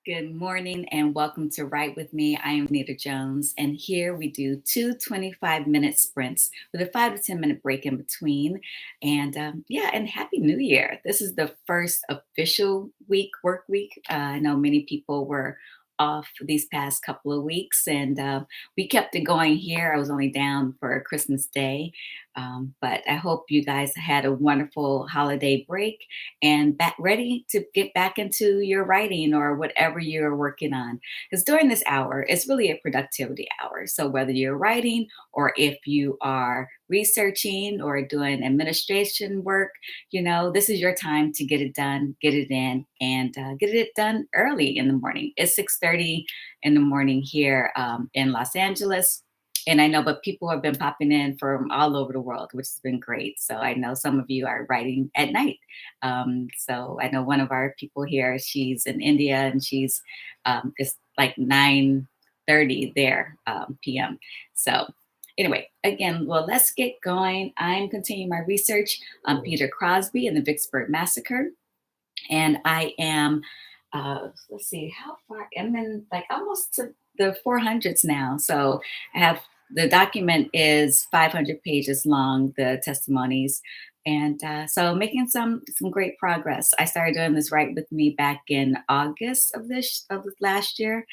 Good morning and welcome to Write With Me. I am Danita Jones, and here we do two 25-minute sprints with a 5 to 10 minute break in between. And Happy New Year. This is the first official work week. I know many people were off these past couple of weeks, and we kept it going here. I was only down for Christmas Day, but I hope you guys had a wonderful holiday break and ready to get back into your writing or whatever you're working on. Because during this hour, it's really a productivity hour. So whether you're writing or if you are researching or doing administration work, this is your time to get it done, get it in, and get it done early in the morning. It's 6:30 in the morning here in Los Angeles. And I know, but people have been popping in from all over the world, which has been great. So I know some of you are writing at night. So I know one of our people here, she's in India and it's like 9:30 there p.m. So anyway, again, well, let's get going. I'm continuing my research on Peter Crosby and the Vicksburg Massacre. And I am, let's see, how far? I'm in like almost to the 400s now. So I have the document is 500 pages long, the testimonies. And so making some great progress. I started doing this Right With Me back in August of last year.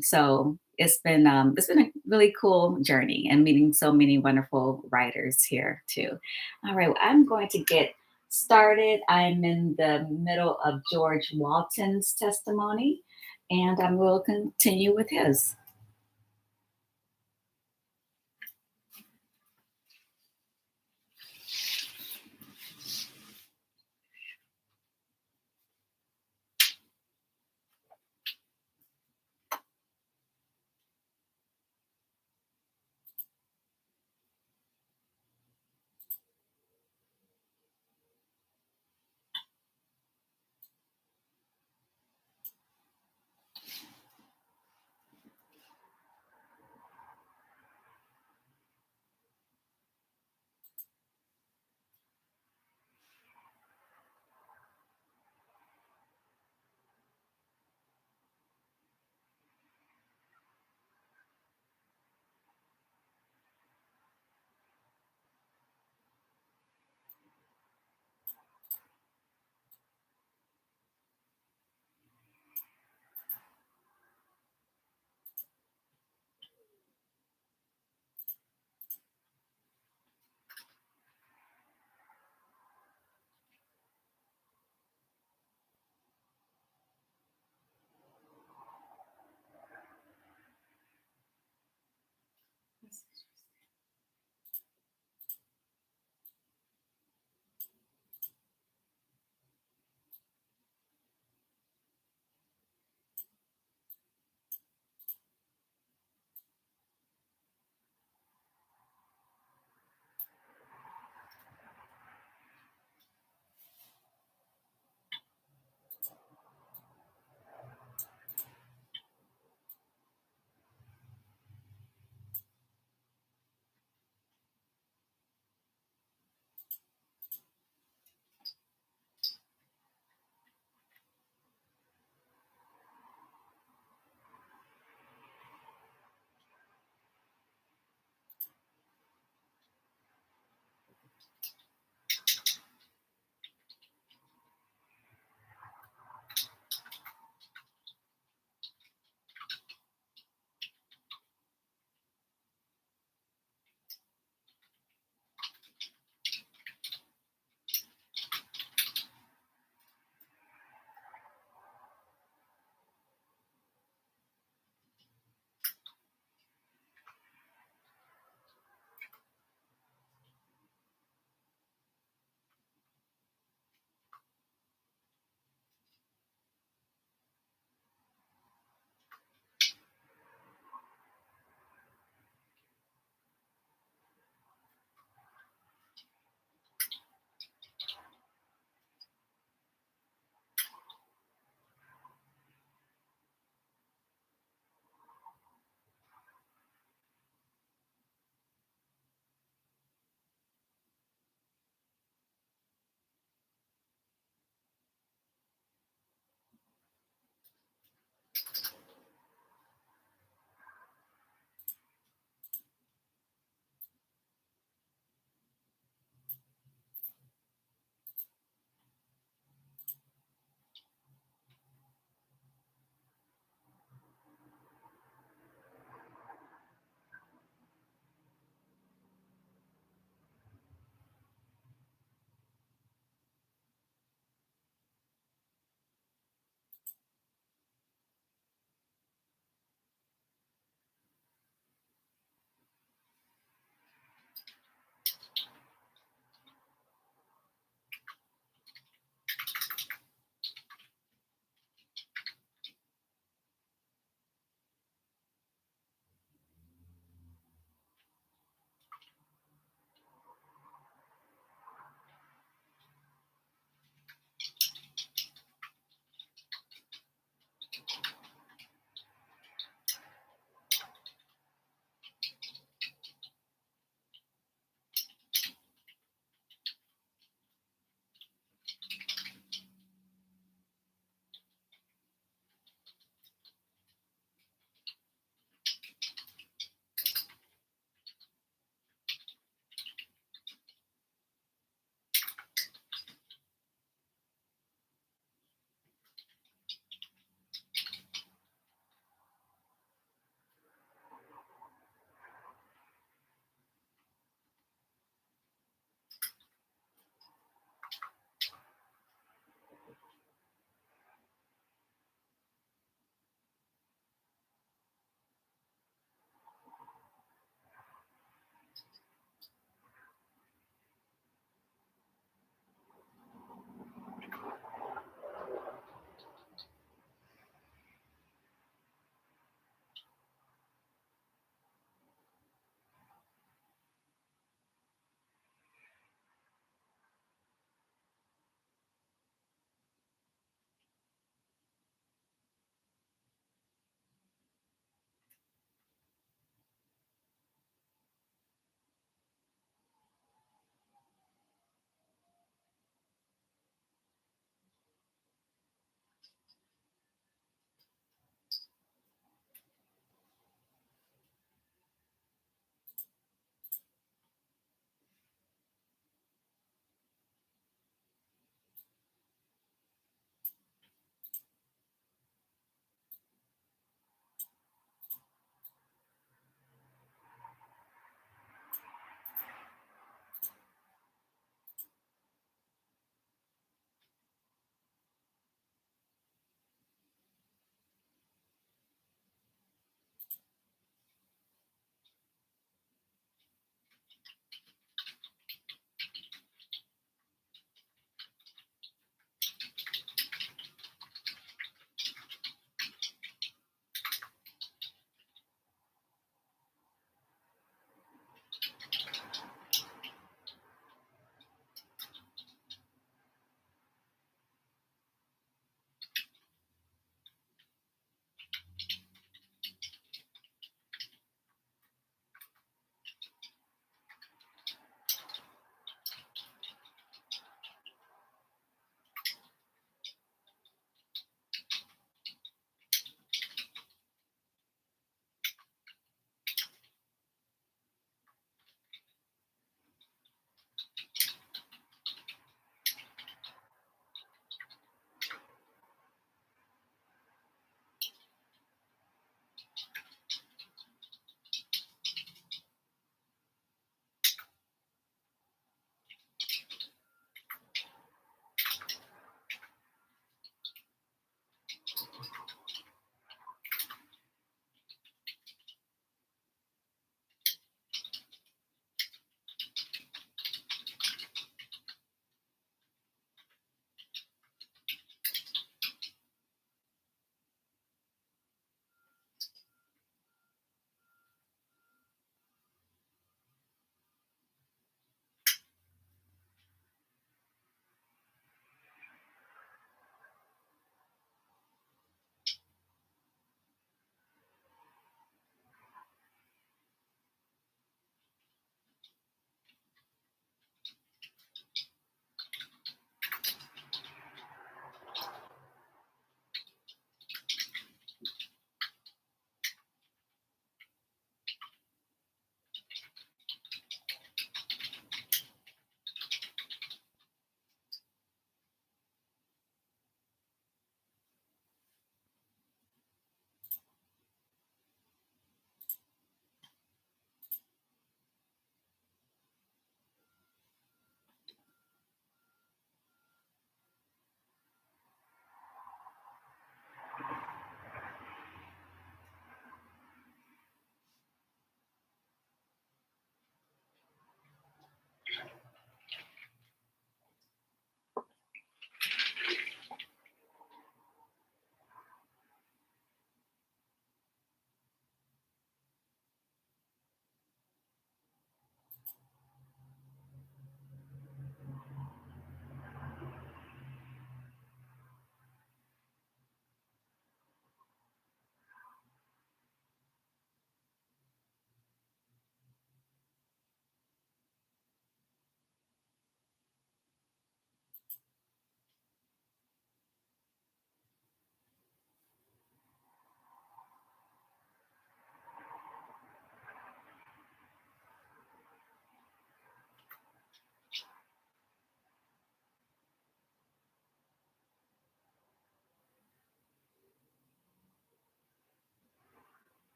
So it's been a really cool journey and meeting so many wonderful writers here too. All right, well, I'm going to get started. I'm in the middle of George Walton's testimony, and I will continue with his.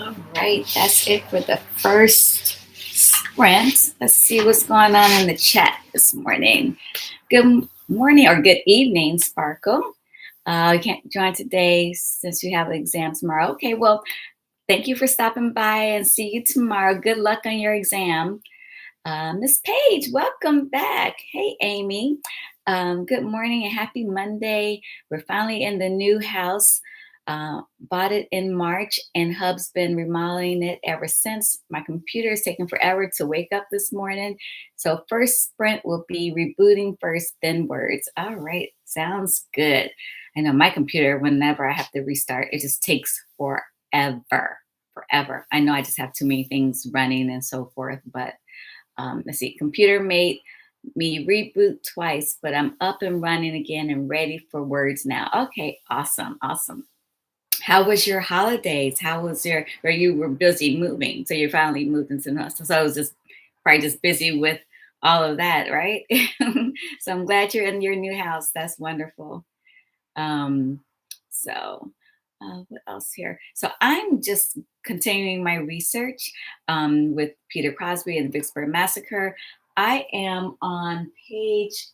All right, that's it for the first sprint. Let's see what's going on in the chat this morning. Good morning or good evening, Sparkle. You can't join today since you have an exam tomorrow. Okay, well, thank you for stopping by and see you tomorrow. Good luck on your exam. Miss Page, welcome back. Hey, Amy. Good morning and happy Monday. We're finally in the new house. Bought it in March, and Hub's been remodeling it ever since. My computer is taking forever to wake up this morning. So, first sprint will be rebooting first, then words. All right, sounds good. I know my computer, whenever I have to restart, it just takes forever. Forever. I know I just have too many things running and so forth, but let's see, computer made me reboot twice, but I'm up and running again and ready for words now. Okay, awesome, awesome. How was your holidays? How was where you were busy moving? So you finally moved into the house. So I was just probably just busy with all of that, right? So I'm glad you're in your new house. That's wonderful. Um, so, what else here? So I'm just continuing my research with Peter Crosby and the Vicksburg Massacre. I am on page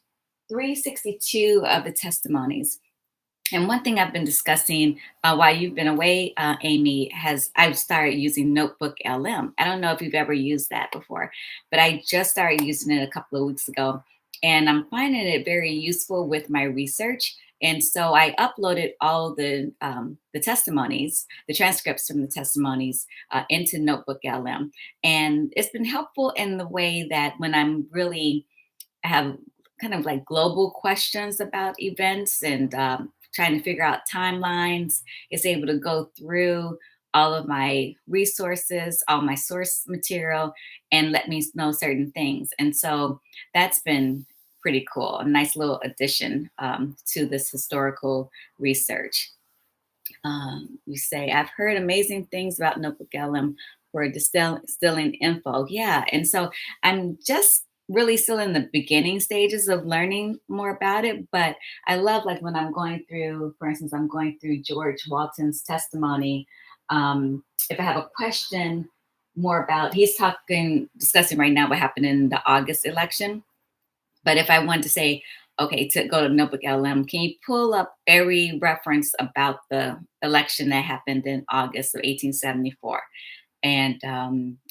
362 of the testimonies. And one thing I've been discussing while you've been away, Amy, I've started using Notebook LM. I don't know if you've ever used that before, but I just started using it a couple of weeks ago, and I'm finding it very useful with my research. And so I uploaded all the testimonies, the transcripts from the testimonies into Notebook LM, and it's been helpful in the way that when I'm really have kind of like global questions about events and trying to figure out timelines. It's able to go through all of my resources, all my source material, and let me know certain things. And so that's been pretty cool. A nice little addition to this historical research. You say, I've heard amazing things about Notebook LM for distilling info. Yeah. And so I'm just really still in the beginning stages of learning more about it. But I love, like, when I'm going through, for instance, I'm going through George Walton's testimony. If I have a question more about, discussing right now what happened in the August election. But if I want to say, okay, to go to Notebook LM, can you pull up every reference about the election that happened in August of 1874? And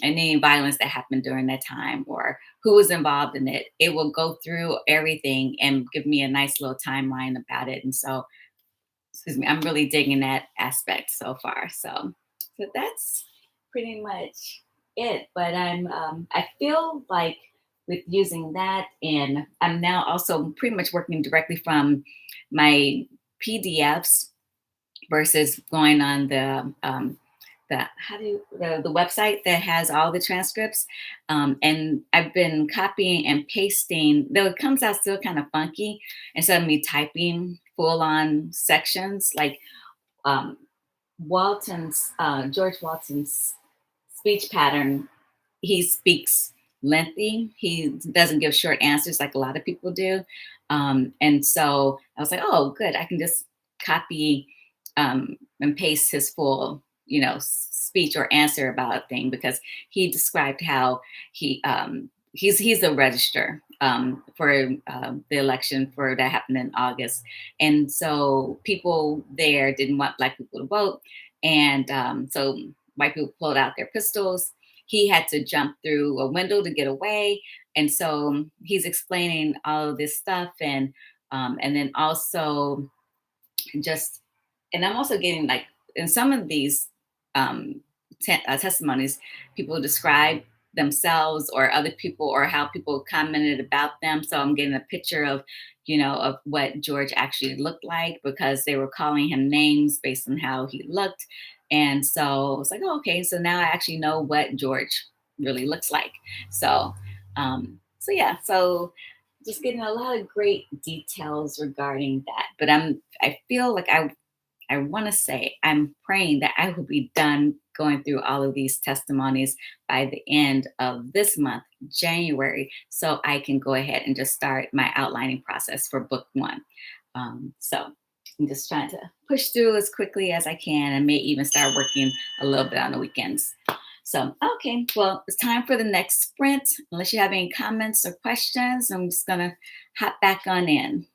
any violence that happened during that time or who was involved in it? It will go through everything and give me a nice little timeline about it. And so, excuse me, I'm really digging that aspect so far. So that's pretty much it. But I feel like with using that, and I'm now also pretty much working directly from my PDFs versus going on the website that has all the transcripts. And I've been copying and pasting, though it comes out still kind of funky, instead of me typing full on sections like um, George Walton's speech pattern. He speaks lengthy. He doesn't give short answers like a lot of people do. And so I was like, oh, good. I can just copy and paste his full, speech or answer about a thing, because he described how he's a register for the election for that happened in August. And so people there didn't want Black people to vote. And so white people pulled out their pistols. He had to jump through a window to get away. And so he's explaining all of this stuff. And then also just, and I'm also getting, like, in some of these um, testimonies, people describe themselves or other people or how people commented about them. So I'm getting a picture of what George actually looked like, because they were calling him names based on how he looked. And so it's like, oh, okay, so now I actually know what George really looks like. So yeah, so just getting a lot of great details regarding that. But I feel like I want to say I'm praying that I will be done going through all of these testimonies by the end of this month, January, so I can go ahead and just start my outlining process for book one. So I'm just trying to push through as quickly as I can and may even start working a little bit on the weekends. So, okay, well, it's time for the next sprint. Unless you have any comments or questions, I'm just going to hop back on in.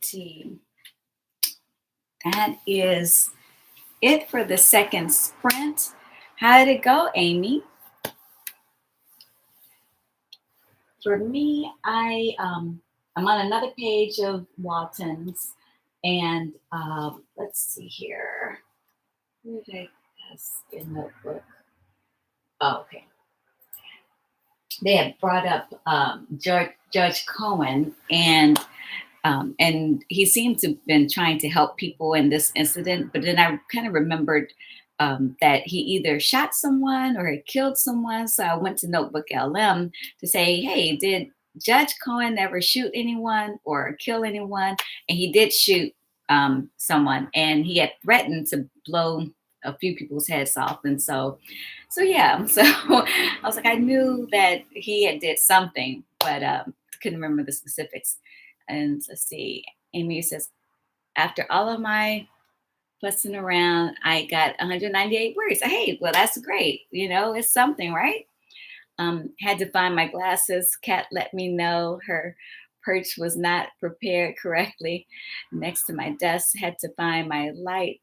righty. That is it for the second sprint. How did it go, Amy? For me, I'm on another page of Walton's, and let's see here. Where did I pass the notebook? Oh, okay. They had brought up Judge Cohen, and he seemed to have been trying to help people in this incident. But then I kind of remembered that he either shot someone or had killed someone. So I went to Notebook LM to say, hey, did Judge Cohen ever shoot anyone or kill anyone? And he did shoot someone, and he had threatened to blow a few people's heads off. And so yeah, so I was like, I knew that he had did something, but couldn't remember the specifics. And let's see, Amy says, after all of my fussing around, I got 198 words. Hey, well, that's great. You know, it's something, right? Had to find my glasses. Kat let me know her perch was not prepared correctly. Next to my desk, had to find my lights.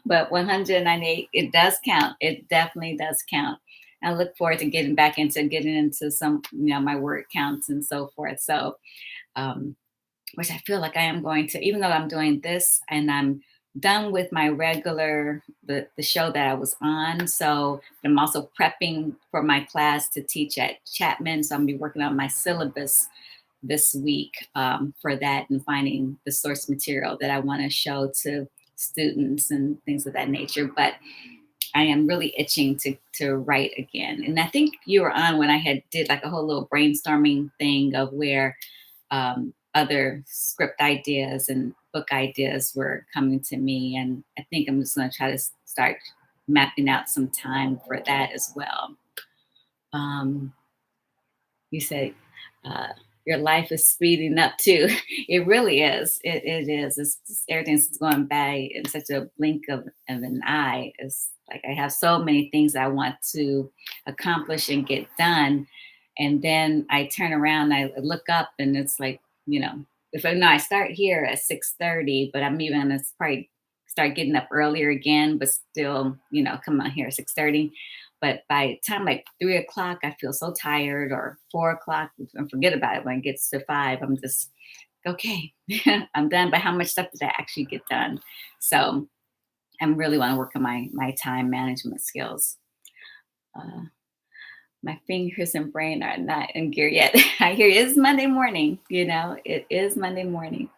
But 198, it does count. It definitely does count. I look forward to getting into some, my word counts and so forth. So, which I feel like I am going to, even though I'm doing this and I'm done with my regular the show that I was on. So I'm also prepping for my class to teach at Chapman. So I'm gonna be working on my syllabus this week for that and finding the source material that I want to show to students and things of that nature. But I am really itching to write again. And I think you were on when I had did like a whole little brainstorming thing of where other script ideas and book ideas were coming to me. And I think I'm just going to try to start mapping out some time for that as well. You said your life is speeding up too. It really is. It is. Everything's going by in such a blink of an eye. It's like I have so many things I want to accomplish and get done. And then I turn around, I look up, and it's like, if I know I start here at 6:30, but I'm even gonna probably start getting up earlier again, but still, come out here at 6:30. But by the time like 3 o'clock, I feel so tired, or 4 o'clock, and forget about it. When it gets to 5, I'm just okay. I'm done. But how much stuff did I actually get done? So I really want to work on my time management skills. My fingers and brain are not in gear yet. I hear it's Monday morning, it is Monday morning.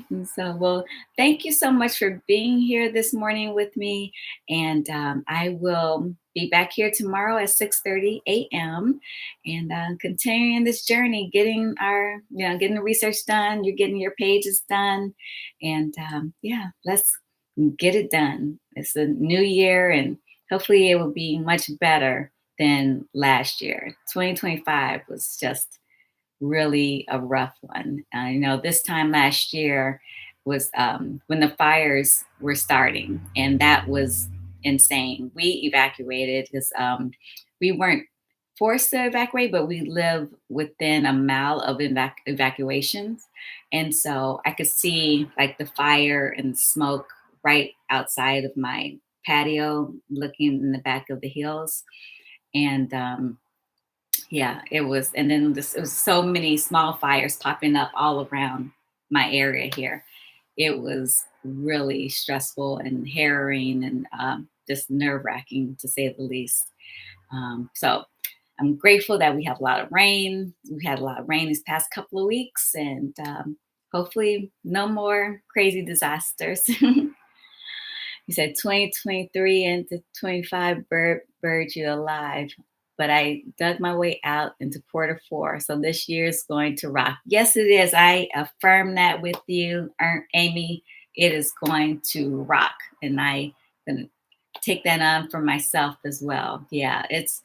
And so, well, thank you so much for being here this morning with me. And I will be back here tomorrow at 6:30 a.m. and continuing this journey, getting getting the research done. You're getting your pages done. And yeah, let's get it done. It's a new year, and hopefully it will be much better than last year. 2025 was just really a rough one. This time last year was when the fires were starting, and that was insane. We evacuated because we weren't forced to evacuate, but we live within a mile of evacuations. And so I could see like the fire and smoke right outside of my patio, looking in the back of the hills. And yeah, it was. And then it was so many small fires popping up all around my area here. It was really stressful and harrowing, and just nerve wracking, to say the least. So I'm grateful that we have a lot of rain. We had a lot of rain these past couple of weeks, and hopefully no more crazy disasters. You said 2023 into 25 bird you alive, but I dug my way out into quarter four. So this year is going to rock. Yes, it is. I affirm that with you, Amy. It is going to rock, and I'm gonna take that on for myself as well. Yeah, it's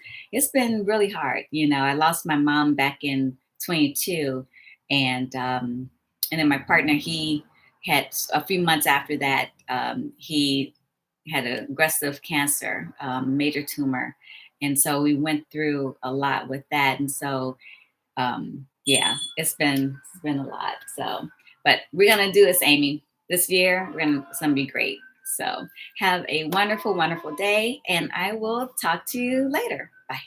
been really hard. I lost my mom back in 22, and then my partner, he had a few months after that, he had an aggressive cancer, major tumor. And so we went through a lot with that. And so, yeah, it's been a lot. So, But we're going to do this, Amy. This year, it's going to be great. So have a wonderful, wonderful day, and I will talk to you later. Bye.